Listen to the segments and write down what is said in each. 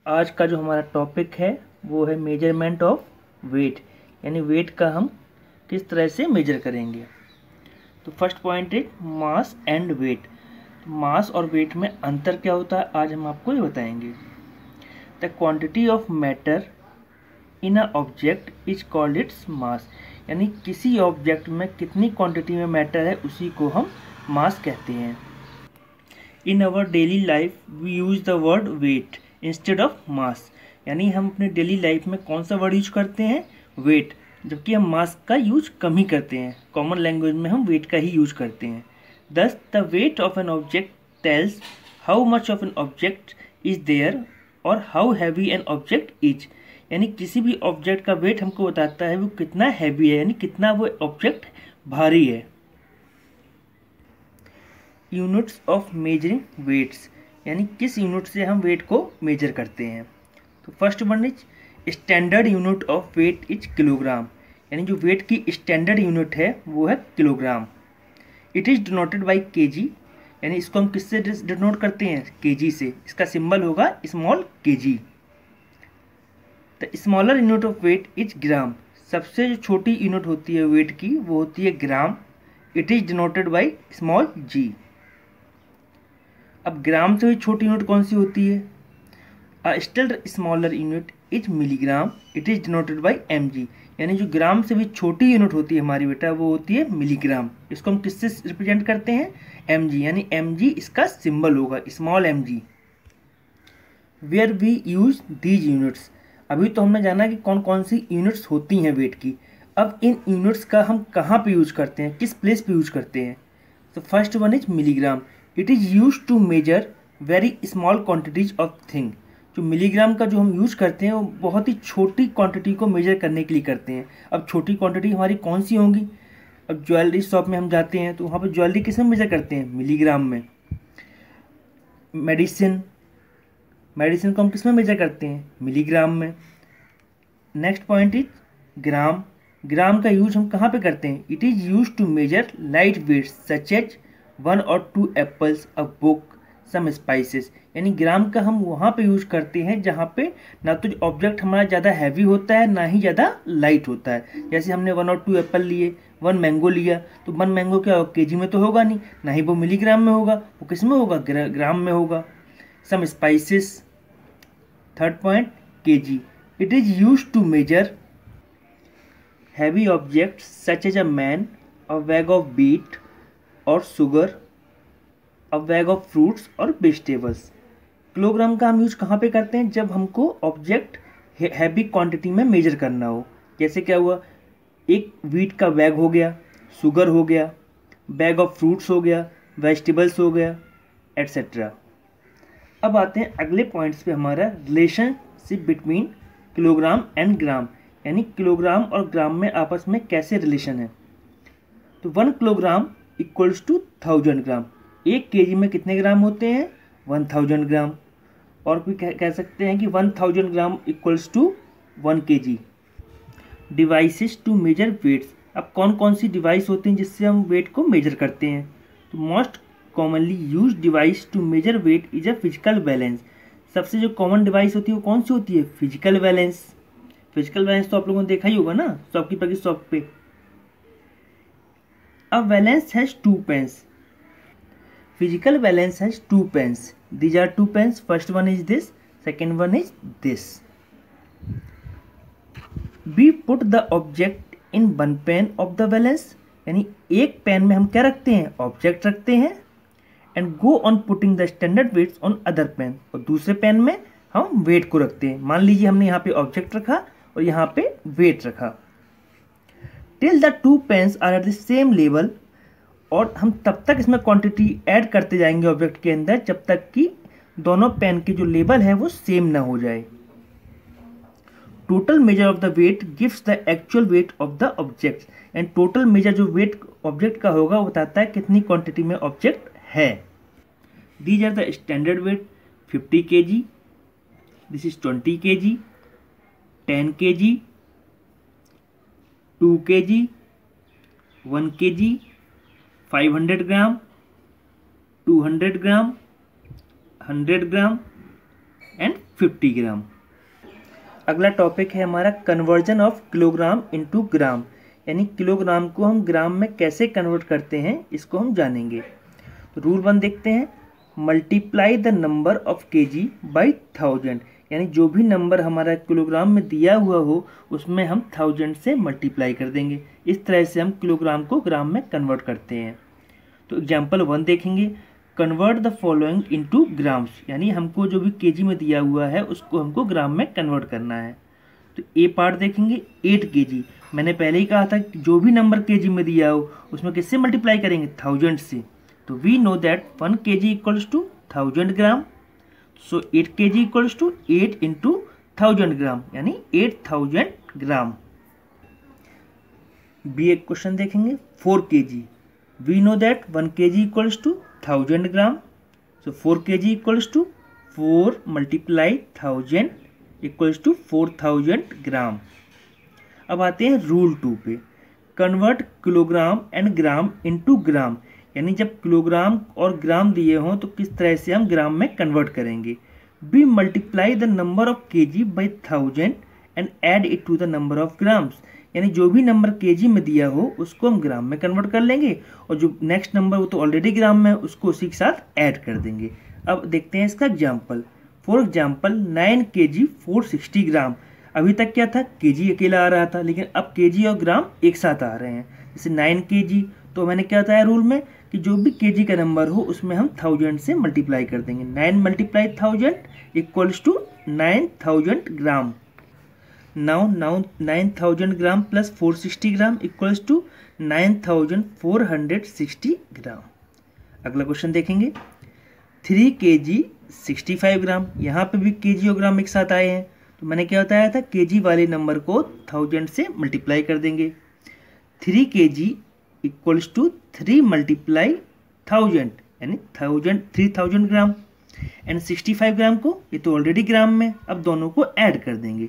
आज का जो हमारा टॉपिक है वो है मेजरमेंट ऑफ वेट, यानी वेट का हम किस तरह से मेजर करेंगे। तो फर्स्ट पॉइंट है मास एंड वेट। मास और वेट में अंतर क्या होता है आज हम आपको ये बताएंगे। The quantity of matter in a object is called its mass, यानी किसी ऑब्जेक्ट में कितनी क्वांटिटी में मैटर है उसी को हम मास कहते हैं। In our daily life we use the word weight instead of mass, यानी हम अपने डेली लाइफ में कौन सा वर्ड यूज करते हैं, वेट, जबकि हम मास का यूज कम ही करते हैं। कॉमन लैंग्वेज में हम वेट का ही यूज करते हैं। Thus the weight of an object tells how much of an object is there और how heavy an object is, यानी किसी भी ऑब्जेक्ट का वेट हमको बताता है वो कितना हैवी है, यानी कितना वो ऑब्जेक्ट भारी है। यूनिट्स ऑफ मेजरिंग वेट्स, यानी किस यूनिट से हम वेट को मेजर करते हैं। तो first one is standard unit of weight is kilogram, यानी जो वेट की स्टैंडर्ड यूनिट है वो है kilogram. It is denoted by KG, यानी इसको हम किससे डिनोट करते हैं, केजी से। इसका सिंबल होगा small kg. The smaller unit of weight is gram, सबसे जो छोटी यूनिट होती है वेट की वो होती है gram. It is denoted by small g. अब ग्राम से भी छोटी यूनिट कौन सी होती है, a still smaller unit is milligram. It is denoted by M G, यानी जो ग्राम से भी छोटी यूनिट होती है हमारी बेटा वो होती है मिलीग्राम। इसको हम किससे रिप्रेजेंट करते हैं, एम जी, यानी एम जी इसका सिंबल होगा, small M G. Where we use these units, अभी तो हमने जाना कि कौन कौन सी यूनिट्स होती हैं वेट की। अब इन यूनिट्स का हम कहाँ पे यूज करते हैं, किस प्लेस पे यूज करते हैं। तो first one is milligram. It is use to measure very small quantities of thing. जो मिलीग्राम का जो हम यूज करते हैं वो बहुत ही छोटी क्वांटिटी को मेजर करने के लिए करते हैं। अब छोटी क्वांटिटी हमारी कौन सी होंगी, अब ज्वेलरी शॉप में हम जाते हैं तो वहाँ पर ज्वेलरी किस में मेजर करते हैं, मिलीग्राम में। मेडिसिन को हम किस में मेजर करते हैं, मिलीग्राम में। Next point is gram. Gram का यूज हम कहाँ पे करते हैं, it is use to measure light weights such as 1 or 2 apples, a book, some spices, यानी ग्राम का हम वहाँ पे यूज करते हैं जहाँ पे ना तो ऑब्जेक्ट हमारा ज़्यादा हैवी होता है ना ही ज़्यादा लाइट होता है। जैसे हमने 1 और 2 एप्पल लिए, 1 मैंगो लिया, तो 1 मैंगो क्या होगा, केजी में तो होगा नहीं, ना ही वो मिलीग्राम में होगा, वो किस में होगा, ग्राम में होगा। Some spices. Third point kg. It is use to measure heavy objects such as a man, a bag of wheat और sugar, a bag of fruits और वेजिटेबल्स। किलोग्राम का हम यूज कहाँ पे करते हैं, जब हमको ऑब्जेक्ट हैवी क्वांटिटी में मेजर करना हो। जैसे क्या हुआ, एक व्हीट का बैग हो गया, शुगर हो गया, बैग ऑफ फ्रूट्स हो गया, वेजिटेबल्स हो गया, एट्सेट्रा। अब आते हैं अगले पॉइंट्स पे, हमारा relationship between kilogram and gram, यानी किलोग्राम और ग्राम में आपस में कैसे रिलेशन है। तो 1 kilogram equals to 1000 gram. 1 KG में कितने ग्राम होते हैं, 1000 ग्राम। और भी कह सकते हैं कि 1000 gram equals to 1 kg. Devices to measure weights, अब कौन कौन सी डिवाइस होती हैं जिससे हम वेट को मेजर करते हैं। तो most commonly use device to measure weight is a physical balance. सबसे जो कॉमन डिवाइस होती है वो कौन सी होती है, फिजिकल बैलेंस। फिजिकल बैलेंस तो आप लोगों ने देखा ही होगा ना, शॉपकीपर की शॉप पे। A valence has 2 pens. Physical valence has 2 pens. These are 2 pens. First one is this. Second one is this. We put the object in one pen of the valence. यानी एक pen में हम क्या रखते हैं, object रखते हैं। And go on putting the standard weights on other pan, और दूसरे पेन में हम वेट को रखते हैं। मान लीजिए हमने यहाँ पे ऑब्जेक्ट रखा और यहाँ पे वेट रखा। Till the 2 pans are at the same level, और हम तब तक इसमें क्वांटिटी ऐड करते जाएंगे ऑब्जेक्ट के अंदर जब तक कि दोनों पेन के जो लेवल है वो सेम ना हो जाए। Total measure of the weight gives the actual weight of the object, and total measure जो वेट ऑब्जेक्ट का होगा वो बताता है कितनी क्वांटिटी में ऑब्जेक्ट है। These are the standard weight 50 kg, this is 20 kg, 10 kg, 2 kg, 1 kg, 500 gram, 200 gram, 100 gram and 50 gram. अगला टॉपिक है हमारा conversion of kilogram into gram, यानी किलोग्राम को हम ग्राम में कैसे कन्वर्ट करते हैं इसको हम जानेंगे। तो रूल 1 देखते हैं, multiply the number of KG by 1000, यानी जो भी नंबर हमारा किलोग्राम में दिया हुआ हो उसमें हम 1000 से मल्टीप्लाई कर देंगे। इस तरह से हम किलोग्राम को ग्राम में कन्वर्ट करते हैं। तो एग्जाम्पल 1 देखेंगे, convert the following into grams, यानी हमको जो भी केजी में दिया हुआ है उसको हमको ग्राम में कन्वर्ट करना है। तो ए पार्ट देखेंगे 8 केजी, मैंने पहले ही कहा था कि जो भी नंबर केजी में दिया हो उसमें किससे मल्टीप्लाई करेंगे, 1000 से। तो we know that 1 KG equals to 1000 gram. So 8 KG equals to 8 into 1000 gram, यानी 8000 ग्राम। बी एक क्वेश्चन देखेंगे 4 केजी, we know that 1 KG equals to 1000 gram. So 4 KG equals to 4 multiply 1000 equals to 4000 gram. अब आते हैं रूल 2 पे, convert kilogram and gram into gram, यानी जब किलोग्राम और ग्राम दिए हों तो किस तरह से हम ग्राम में कन्वर्ट करेंगे। Be multiply the number of KG by 1000 and add it to the number of grams, यानी जो भी नंबर केजी में दिया हो उसको हम ग्राम में कन्वर्ट कर लेंगे और जो नेक्स्ट नंबर वो तो ऑलरेडी ग्राम में है उसको उसी के साथ ऐड कर देंगे। अब देखते हैं इसका एग्जाम्पल। फॉर एग्जाम्पल 9 केजी 460 ग्राम, अभी तक क्या था, केजी अकेला आ रहा था, लेकिन अब केजी और ग्राम एक साथ आ रहे हैं। जैसे 9 केजी, तो मैंने क्या बताया रूल में कि जो भी केजी का नंबर हो उसमें हम 1000 से मल्टीप्लाई कर देंगे। 9 multiply 1000 equals to 9000 gram. Now 9000 gram plus 460 gram equals to 9460 gram. अगला क्वेश्चन देखेंगे 3 केजी 65 ग्राम, यहाँ पे भी केजी और ग्राम एक साथ आए हैं, तो मैंने क्या बताया था, केजी वाले नंबर को 1000 से मल्टीप्लाई कर देंगे। 3 केजी इक्वल्स टू 3 मल्टीप्लाई 1000, यानी 3000 ग्राम, एंड 65 ग्राम को, ये तो ऑलरेडी ग्राम में, अब दोनों को ऐड कर देंगे।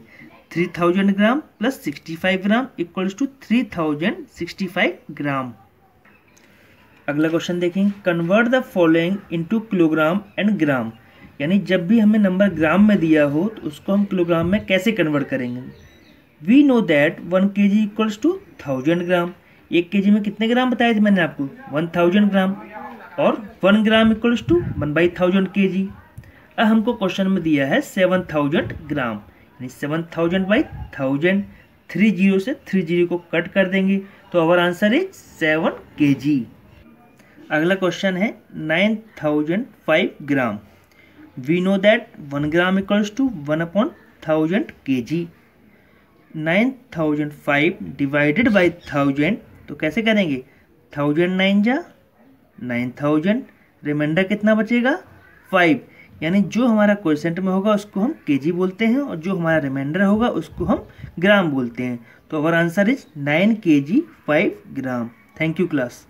3000 gram plus 65 gram equals to 3065 gram. अगला क्वेश्चन देखेंगे, convert the following into kilogram and gram, यानी जब भी हमें नंबर ग्राम में दिया हो तो उसको हम किलोग्राम में कैसे कन्वर्ट करेंगे। We know that 1 KG equals to 1000 gram, 1 KG में कितने ग्राम बताए थे मैंने आपको, 1000 ग्राम, और 1 ग्राम इक्वल्स टू 1/1000 केजी। अब हमको क्वेश्चन में दिया है 7000 ग्राम, यानी 7000/1000, 30 से 30 को कट कर देंगे तो आवर आंसर इज 7 केजी। अगला क्वेश्चन है 9005 gram, we know that 1 gram equals to 1/1000 kg. 9005 divided by 1000, तो कैसे करेंगे, 1000 9 जा 9000, रिमाइंडर कितना बचेगा 5, यानी जो हमारा क्वोशेंट में होगा उसको हम केजी बोलते हैं और जो हमारा रिमाइंडर होगा उसको हम ग्राम बोलते हैं। तो our answer is 9 KG 5 gram. Thank you class.